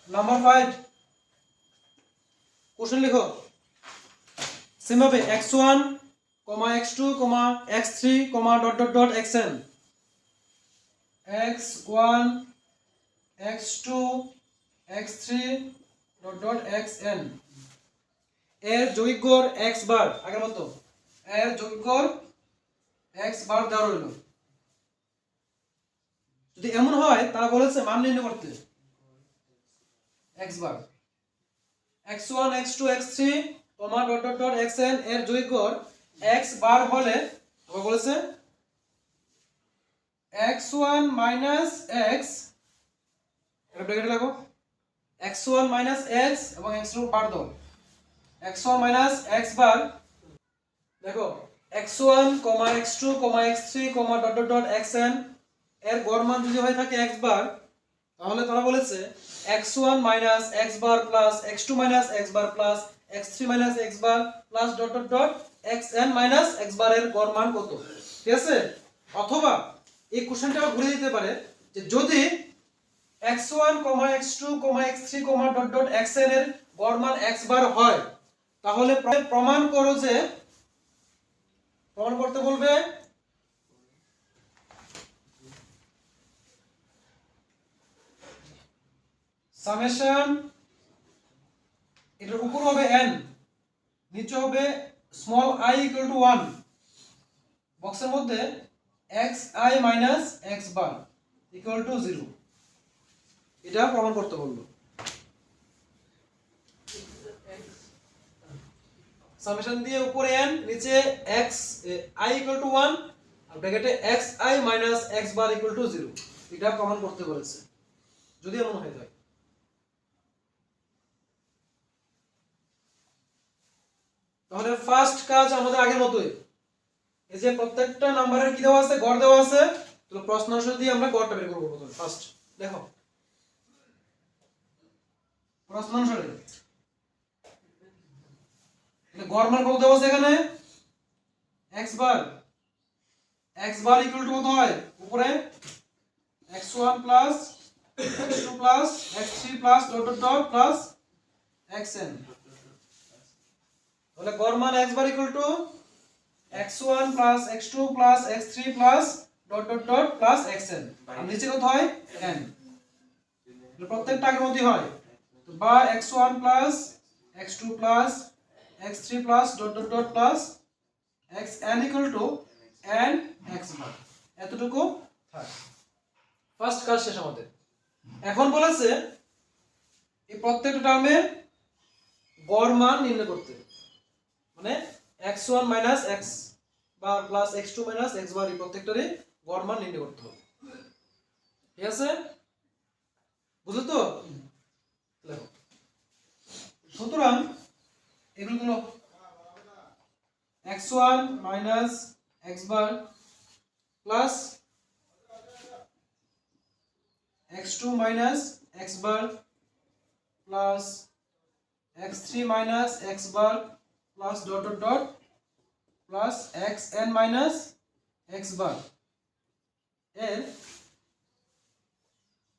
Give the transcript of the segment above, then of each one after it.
Number 5 question লিখো same ভাবে x1, x2, x3, dot dot dot xn x1 x2 x3 dot dot xn এর যৌগিকর x বার আগের মতো এর যৌগিকর x বার দেওয়া রইল। যদি এমন হয় তাহলে বলেছে মান নির্ণয় করতে x বার x1 x2 x3 dot dot dot xn এর যৌগিকর x বার হলে আবার বলেছে x1 মাইনাস x এটা ব্র্যাকেটে লাগো x1 মাইনাস x এবং x2 বার দাও x1 মাইনাস x বার দেখো x1, x2, x3, dot dot dot xn এর গড় মান যদি হয়ে থাকে x বার তাহলে তারা বলেছে x1 minus x bar plus x2 minus x bar plus x3 minus x bar plus dot dot dot xn minus x bar এর গড় মান কত। ঠিক আছে, অথবা এই কোশ্চেনটা ঘুরে দিতে পারে যে যদি x1, x2, x3, dot dot xn এর গড় মান x বার হয় তাহলে প্রমাণ করো যে প্রমাণ করতে বলবে সামেশন এটার উপর হবে n নিচে হবে স্মল i ইকুয়াল টু 1 বক্সের মধ্যে xi minus x bar equal to 0 এটা প্রমাণ করতে বললো। সামেশন দিয়ে উপরে n নিচে x i ইকুয়াল টু 1 আর ব্র্যাকেটে xi minus x bar equal to 0 এটা প্রমাণ করতে বলেছে যদি এমন হয় থাকে। তাহলে ফার্স্ট কাজ আমাদের আগের মতোই এই যে প্রত্যেকটা নাম্বারের কি দেওয়া আছে গড় দেওয়া আছে তো প্রশ্ন অনুসারে দিয়ে আমরা গড়টা বের করব প্রথমে। ফার্স্ট দেখো প্রশ্ন অনুসারে গড় মান কত দেওয়া আছে এখানে x বার ইকুয়াল টু কত হয় উপরে x1 plus x2 plus x3 plus dot dot dot plus xn তাহলে গড় মান x bar equal two x1 plus x2 plus x3 plus dot dot dot plus xn আর নিচে কত হয় n এটা প্রত্যেকটা আগের মতই হয় তো বা x1 plus x2 plus x3 plus dot dot dot plus xn equal to n x বার এতটুকু থাকে। ফার্স্ট কাজ শেষ আমাদের। এখন বলেছে এই প্রত্যেকটা টার্মের গড় মান নির্ণয় করতে মানে x1 minus x bar plus x2 minus x বার এই প্রত্যেকটারই গড় মান নির্ণয় করতে হবে। ঠিক আছে, বুঝলো তো? দেখো সুতরাং এগুলো হলো x1 minus x bar plus x2 minus x bar plus x3 minus x bar plus dot dot dot plus xn minus x bar এর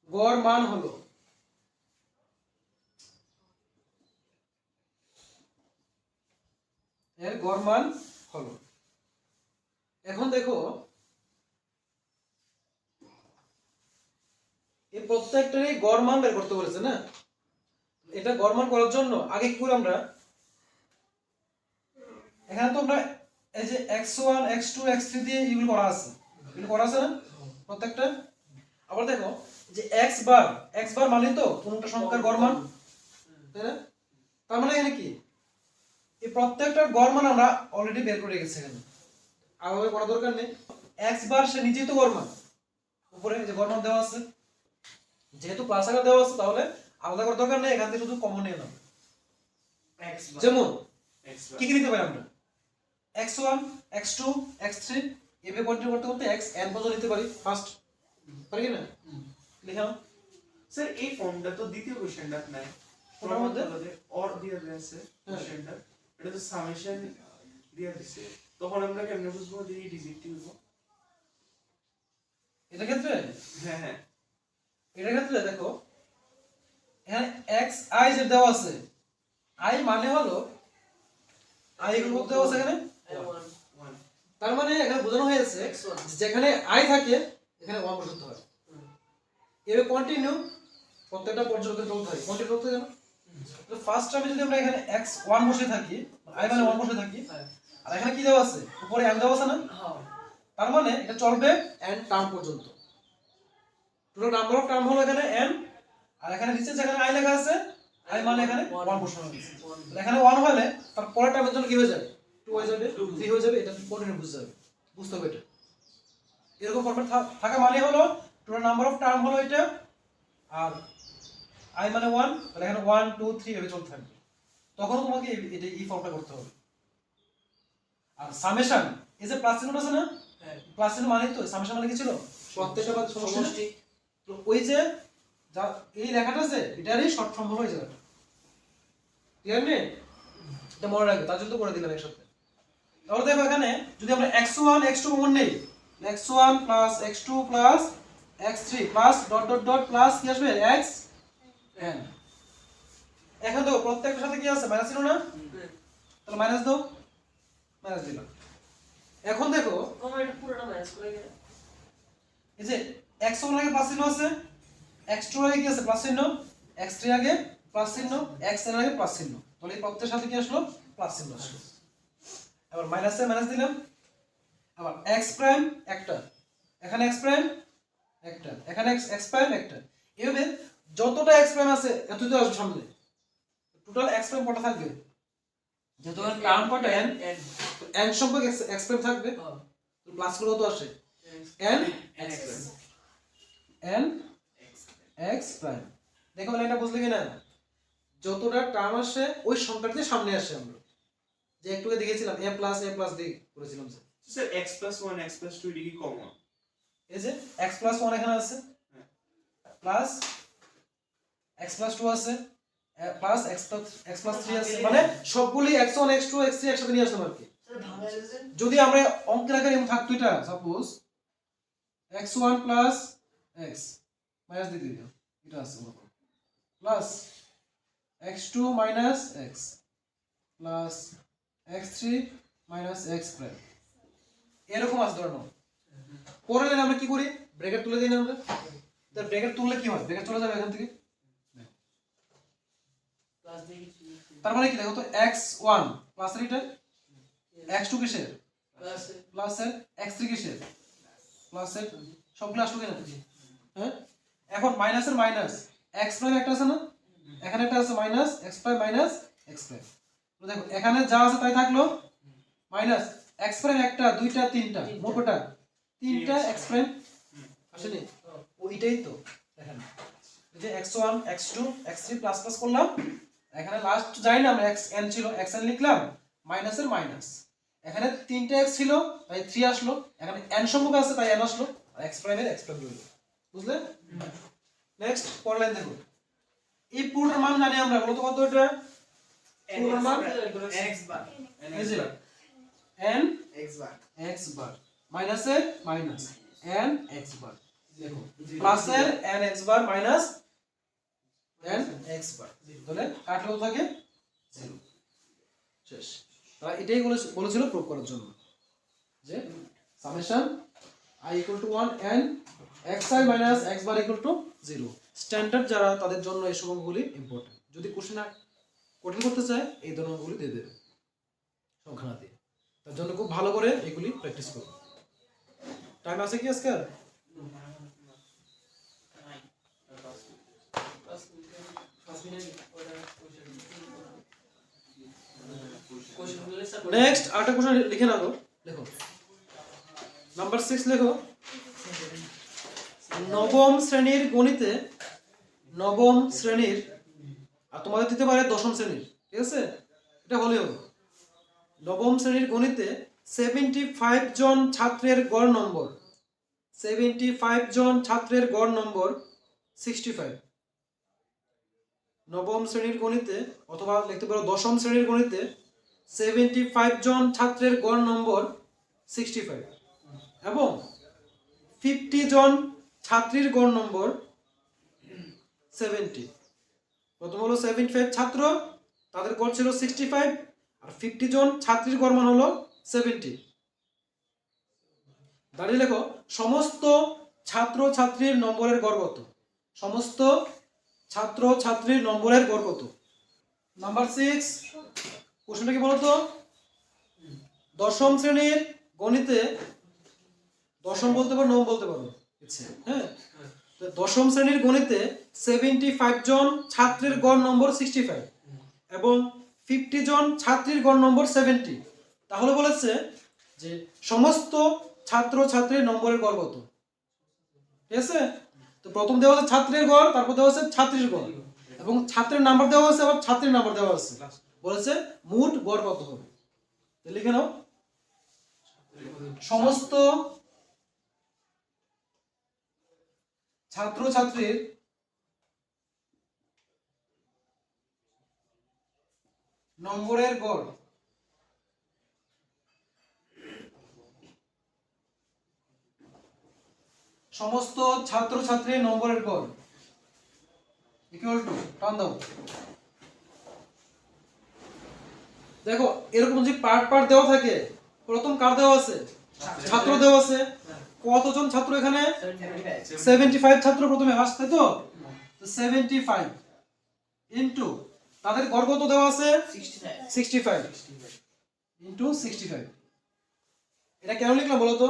গড় মান হলো এখন দেখো এই প্রত্যেকটারই গড় মান বের করতে বলেছে না। এটা গড় মান করার জন্য আগে কি করি আমরা এখানে তো আমরা এই যে x1 x2 x3 দিয়ে এগুলো করা আছে না প্রত্যেকটা। আবার দেখো যে x বার মানে তো কোনটা সংখ্যার গড় মান তাই না, তার মানে এখানে কি এই প্রত্যেকটার গড় মান আমরা অলরেডি বের করে রেখেছি এখানে আলাদা করা দরকার নেই। x বার সে নিজেই তো গড় মান উপরে যে গড় মান দেওয়া আছে যেহেতু প্লাস আকার দেওয়া আছে তাহলে আলাদা করার দরকার নেই এখান থেকে শুধু কমন নিয়ে নাও। যেমন কি কি নিতে পারি আমরা x1 x2 x3 এভাবে কন্টিনিউ করতে করতে xn পর্যন্ত নিতে পারি ফার্স্ট পারি কি না লিখলাম স্যার এই ফর্মটা তো দ্বিতীয় কোশ্চেনটা নাই ওটার মধ্যে অর দিয়ে দিয়েছে কোশ্চেনটা এটা তো সামেশন দিয়ে দিয়েছে তখন আমরা কেমনে বুঝবো যে এই ডিজিটটি হলো এটা ক্ষেত্রে হ্যাঁ এটা ক্ষেত্রে দেখো এখানে এক্স আই যে দেওয়া আছে, আই মানে হলো আই এগুলো দেওয়া আছে এখানে, তার মানে এখানে বোঝানো হয়েছে যেখানে আই থাকে এখানে 1 বসাতে হয়। এভাবে কন্টিনিউ প্রত্যেকটা পর্যবেক্ষণ চলতে হয়, কন্টিনিউ করতে জানো। তো ফার্স্ট টাইমে যদি আমরা এখানে x1 বসে থাকি, i মানে 1 বসে থাকি, আর এখানে কি দেওয়া আছে উপরে n দেওয়া আছে না, তার মানে এটা চলবে n টার্ম পর্যন্ত। টোটাল নাম্বার অফ টার্ম হলো এখানে n, আর এখানে নিচে যেখানে i লেখা আছে i মানে এখানে 1 বসানো হয়েছে। তাহলে এখানে 1 হলে তার পরের টার্মের জন্য কি হয়ে যাবে, 2 হয়ে যাবে, 3 হয়ে যাবে, এটা কন্টিনিউ বুঝতে হবে এটা। এরকম ফরম্যাট থাকা মানে হলো টোটাল নাম্বার অফ টার্ম হলো এটা, আর i মানে 1, তাহলে এখানে 1 2 3 এভাবে চলতে থাকবে। তখন তোমাকে এটা এই ফর্মটা করতে হবে। আর সামেশন, এই যে প্লাস চিহ্ন আছে না, প্লাস চিহ্ন মানে তো সামেশন মানে কি ছিল, প্রত্যেকটা বাদ সমষ্টি। তো ওই যে যা এই লেখাটা আছে এটারই শর্ট ফর্ম হলো এই জায়গাটা, ক্লিয়ার নেই? এটা মনে রাখবে, তার জন্য তো করে দিলাম একসাথে। তাহলে দেখো এখানে যদি আমরা x1 x2 কমন নেই, x1 plus x2 plus x3 plus dot dot dot plus কি আসবে xn। এখন দেখো প্রত্যেকটার সাথে কি আছে, মাইনাস ছিল না, তাহলে মাইনাস দাও, মাইনাস দিলাম। এখন দেখো এটা পুরোটা মাইনাস করে গেলে এই যে x1 আগে প্লাস চিহ্ন আছে, x2 আগে কি আছে প্লাস চিহ্ন, x3 আগে প্লাস চিহ্ন, xn আগে প্লাস চিহ্ন, তাহলে এই প্রত্যেকটার সাথে কি আসলো, প্লাস চিহ্ন আসলো। আবার মাইনাসে মাইনাস দিলাম, আবার x প্রাইম একটা, এখানে x প্রাইম একটা, এখানে x প্রাইম একটা, এভাবে যতটা x প্রাইম আছে এতই তো আসবে সামনে। টোটাল x প্রাইম কত থাকবে, যেহেতু টার্ম কত n, n সংখ্যক x প্রাইম থাকবে, তো প্লাস গুলো কত আসে n x প্রাইম। দেখো এটা বুঝলে কি না, যতটা টার্ম আসে ওই সংখ্যাটাতে সামনে আসে। আমরা যে একটু আগে দেখেছিলাম a প্লাস d করেছিলাম যে স্যার x+1 x+2 এটি কি কমন? এই যে x+1 এখানে আছে, প্লাস x+2 আছে, প্লাস x+3 আছে, মানে সবগুলি x1 x2 x3 একসাথে নিয়ে আসলাম আর কি। স্যার ভাঙা যাচ্ছে যদি আমরা অঙ্কের আকারে এমন থাকতো এটা, suppose x1 plus x minus দিয়ে দিলাম, এটা আছে plus x2 minus x plus x3 minus x prime, এরকম আছে ধরো। পরে আমরা কি করি, ব্র্যাকেট তুলে দিই না আমরা, তার ব্র্যাকেট তুললে কি হয়, ব্র্যাকেট চলে যাবে এখান থেকে। প্লাস দিয়ে কি তার মানে কি দেখো তো x1 প্লাস এটা, x2 কিসের প্লাস প্লাস এর, x3 কিসের প্লাস এর, সবগুলো আসলো কেন, হ্যাঁ। এখন মাইনাসের মাইনাস, x প্রাইম একটা আছে না, এখানে একটা আছে minus x prime minus x prime. তো দেখো এখানে যা আছে তাই থাকলো, মাইনাস x প্রাইম একটা দুইটা তিনটা, মোট কটা, তিনটা x প্রাইম আসেনি, ওইটাই তো দেখেন এই যে x1 x2 x3 plus plus করলাম, এখানে লাস্ট যাই না আমরা xn ছিল xn লিখলাম, মাইনাসের মাইনাস, এখানে তিনটা x ছিল তাই 3 আসলো, এখানে n সংখ্যক আছে তাই n আসলো, আর x প্রাইমের x প্রাইম রইল, বুঝলে? নেক্সট পরের লাইন দেখো, এই পুরোটার মান জানি আমরা, বলো তো কত এটা, পুরোটার মান x বার এই যে n x বার, মাইনাসের মাইনাস n x বার, দেখো প্লাসের n x bar minus n x বার, তাহলে কাটলেও থাকে 0, শেষ। তারা এটাই বলেছিল প্রুফ করার জন্য যে summation i = 1 n xi - x bar = 0। Standard যারা তাদের জন্য এই সংখ্যাগুলি ইম্পর্টেন্ট, যদি কোশ্চেন কঠিন করতে চায় এই ধরনেরগুলি দিয়ে দেবে সংখ্যা না দিয়ে, তার জন্য খুব ভালো করে এগুলি প্র্যাকটিস করুন। টাইম আছে কি আজকে? নেক্সট আরেকটা কোশ্চেন লিখে নাও, দেখো নাম্বার 6 লেখো, নবম শ্রেণীর গণিতে, নবম শ্রেণীর, আর তোমাদের দিতে পারে দশম শ্রেণীর, ঠিক আছে, এটা হলেও নবম শ্রেণীর গণিতে 75 জন ছাত্রের গড় নম্বর, 75 জন ছাত্রের গড় নম্বর 65। নবম শ্রেণীর গণিতে, অথবা লিখতে পারো দশম শ্রেণীর গণিতে 75 জন ছাত্রের গড় নম্বর 65 এবং 50 জন ছাত্রীর গড় নম্বর 70। প্রথম হলো 75 ছাত্র, তাদের গড় ছিল 65, আর 50 জন ছাত্রীর গড় মান হলো 70। দাঁড়িয়ে লেখো সমস্ত ছাত্র ছাত্রীর নম্বরের গড় কত। সমস্ত ছাত্র ছাত্রীর নম্বরের গড় কত। নাম্বার 6 কোশ্চেনটা কি বলতো, দশম শ্রেণীর গণিতে, দশম বলতে পারো নবম বলতে পারো ইচ্ছে, হ্যাঁ, তো দশম শ্রেণীর গণিতে 75 জন ছাত্রের গড় নম্বর 65 এবং 50 জন ছাত্রীর গড় নম্বর 70। তাহলে বলেছে যে সমস্ত ছাত্র ছাত্রীর নম্বরের গড় কত। ঠিক আছে, তো প্রথম দেওয়া আছে ছাত্রের গড়, তারপর দেওয়া আছে ছাত্রীর গড়, এবং ছাত্রের নাম্বার দেওয়া আছে, আবার ছাত্রীর নাম্বার দেওয়া আছে। বলেছে মোট গড় কত হবে। তো লিখে নাও, সমস্ত ছাত্র ছাত্রীর নম্বরের গড় সমস্ত ছাত্র ছাত্রীর নম্বরের গড় ইকুয়াল টু, টান দাও। দেখো এরকম যে পার্ট পার্ট দেওয়া থাকে, প্রথম কার দেওয়া আছে, ছাত্র দেওয়া আছে। কতজন ছাত্র এখানে, 75 ছাত্র প্রথমে আসছে, তো 75 ইনটু তাদের গড় কত দেওয়া আছে, 65 ইনটু 65। এটা কেন লিখলাম বলো তো,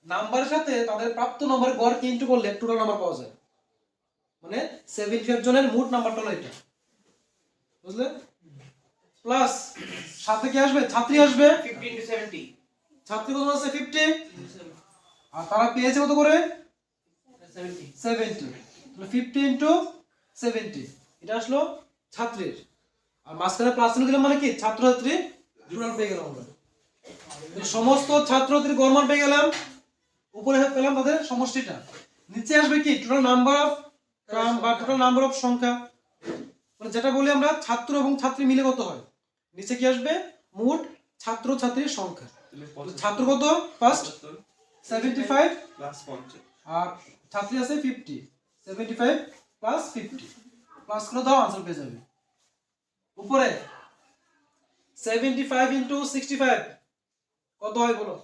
নাম্বারের সাথে তাদের প্রাপ্ত নম্বরের গড় কে ইনটু করলে টোটাল নাম্বার পাওয়া যায়। মানে 75 জনের মোট নাম্বারটা হলো এটা, বুঝলে। প্লাস সাথে কি আসবে, ছাত্রী আসবে, 50 into 70 ছাত্রী কত আছে 50, আর তারা পেয়েছে কত করে 70 70, তাহলে 50 ইনটু 70 এটা আসলো ছাত্রীর, আর মাঝখানে প্লাস চিহ্ন দিলাম মানে কি ছাত্র ছাত্রী টোটাল পেয়ে গেলাম আমরা। সমস্ত ছাত্রছাত্রীর গড় মান পেয়ে গেলাম, উপরে পেলাম তাদের সমষ্টিটা, নিচে আসবে কি টোটাল নাম্বার অফ টার্ম বা টোটাল নাম্বার অফ সংখ্যা, মানে যেটা বলি আমরা ছাত্র এবং ছাত্রী মিলে কত হয়, নিচে কি আসবে মোট ছাত্র ছাত্রীর সংখ্যা। ছাত্র কত ফার্স্ট 75 প্লাস 50 আর ছাত্রী আছে 50, 75 প্লাস 50 প্লাস করে দাও, आंसर পেয়ে যাবে। উপরে 75 ইনটু 65 কত হয় বলো,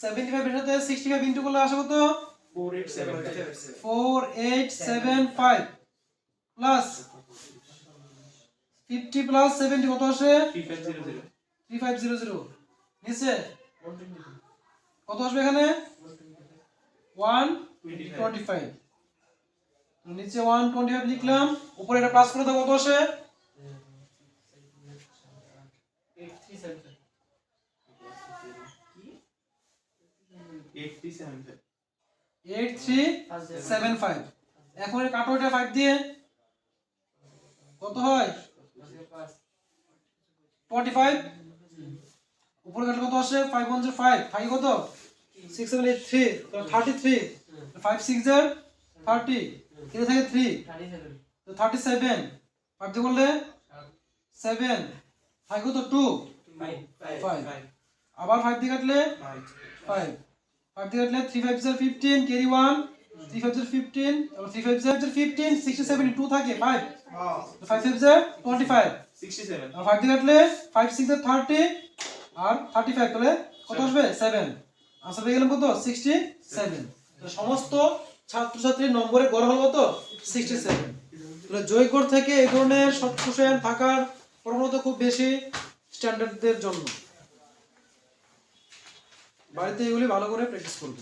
সেভেন্টি ফাইভ এর সাথে 65 ইনটু করলে আসে কত, 4875 প্লাস 50 প্লাস 70 কত আসে 3500 3500। নিচে কত আসবে এখানে 125, তো নিচে 125 লিখলাম, উপরে এটা প্লাস করে দাও কত আসে 8375। এখন এর কাটো এটা 5 দিয়ে কত হয় 45, উপরে কাটলে কত আসে 515, 5 কত 6783, তো 33, 5 6 এর 30, এর থেকে 3 তো 37, 5 দিয়ে করলে 7, 5 কত 2 5, আবার 5 দিয়ে কাটলে 5, 5 দিয়ে কাটলে 3 5 এর 15, ক্যারি 1, 3 5 এর 15, তারপর 3 5 এর 15, 67 2 থাকে 5, তো 5 5 এর 25, 67 আর 5 দিয়ে কাটলে 5 6 এর 30 আর 35, তাহলে কত আসবে 7, आंसर পেয়ে গেলাম কত 67। তো সমস্ত ছাত্রছাত্রীর নম্বরের গড় হলো কত 67। তাহলে জৈব গড় থেকে এই ধরনের শর্ট কোশ্চেন থাকার প্রবণতা খুব বেশি স্ট্যান্ডার্ডদের জন্য, বাড়িতে এগুলি ভালো করে প্র্যাকটিস করবে।